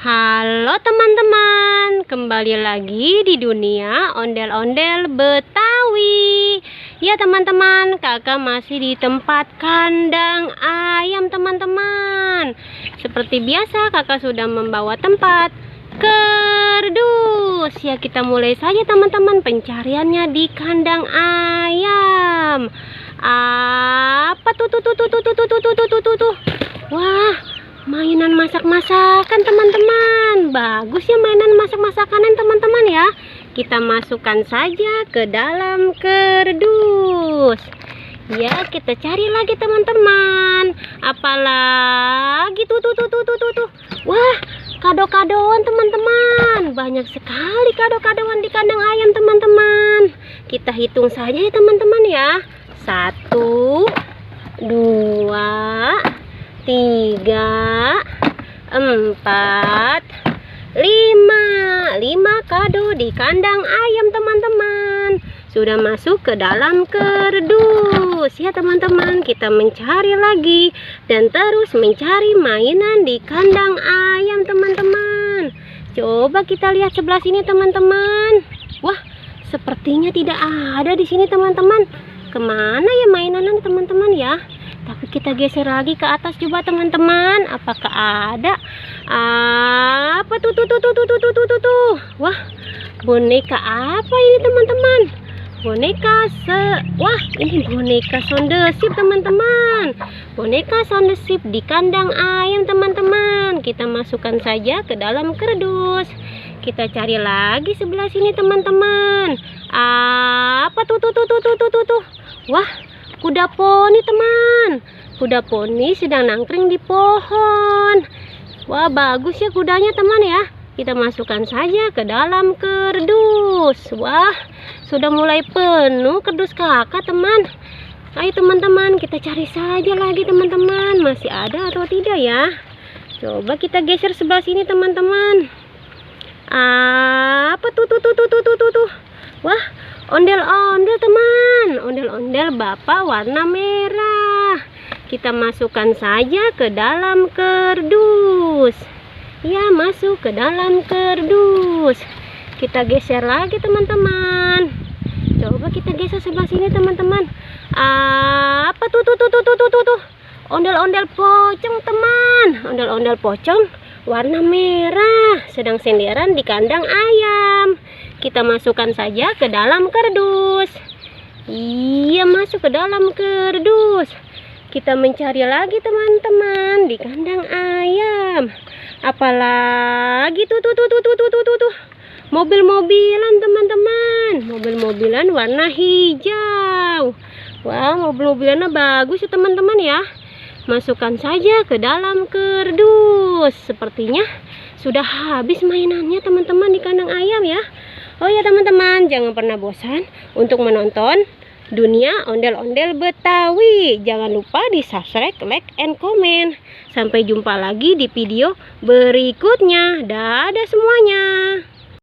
Halo teman-teman, kembali lagi di dunia ondel-ondel Betawi. Ya teman-teman, kakak masih di tempat kandang ayam teman-teman. Seperti biasa kakak sudah membawa tempat kardus. Ya kita mulai saja teman-teman pencariannya di kandang ayam. Apa tuh? Wah, mainan masak-masakan teman-teman. Bagus ya mainan masak-masakanan teman-teman ya. Kita masukkan saja ke dalam kardus. Ya, kita cari lagi teman-teman. Apalagi tuh. Wah, kado-kadoan teman-teman. Banyak sekali kado-kadoan di kandang ayam teman-teman. Kita hitung saja ya teman-teman ya. 1, 2, 3, 4, 5 kado di kandang ayam teman-teman. Sudah masuk ke dalam kardus. Ya teman-teman, kita mencari lagi dan terus mencari mainan di kandang ayam teman-teman. Coba kita lihat sebelah sini teman-teman. Wah, sepertinya tidak ada di sini teman-teman. Kemana ya mainannya teman-teman ya? Tapi kita geser lagi ke atas coba teman-teman. Apakah ada? Apa tuh? Wah, boneka apa ini teman-teman? Wah, ini boneka Soundship teman-teman. Boneka Soundship di kandang ayam teman-teman. Kita masukkan saja ke dalam kardus. Kita cari lagi sebelah sini teman-teman. Apa tuh? Wah, kuda poni teman. Kuda poni sedang nangkring di pohon. Wah, bagus ya kudanya teman ya. Kita masukkan saja ke dalam kardus. Wah, sudah mulai penuh kardus kakak teman. Ayo teman-teman, kita cari saja lagi teman-teman. Masih ada atau tidak ya? Coba kita geser sebelah sini teman-teman. Apa tuh? Wah, ondel-ondel teman. Ondel-ondel bapak warna merah. Kita masukkan saja ke dalam kardus. Ya, masuk ke dalam kardus. Kita geser lagi teman-teman. Coba kita geser sebelah sini teman-teman. Apa tuh? Ondel-ondel pocong teman. Ondel-ondel pocong warna merah sedang senderan di kandang ayam. Kita masukkan saja ke dalam kardus. Iya, masuk ke dalam kardus. Kita mencari lagi teman-teman di kandang ayam. Apalagi tuh. Mobil-mobilan teman-teman. Mobil-mobilan warna hijau. Wah, mobil-mobilannya bagus ya teman-teman ya. Masukkan saja ke dalam kardus. Sepertinya sudah habis mainannya teman-teman di kandang ayam ya. Oh ya teman-teman, jangan pernah bosan untuk menonton dunia ondel-ondel Betawi. Jangan lupa di subscribe, like, and comment. Sampai jumpa lagi di video berikutnya. Dadah semuanya.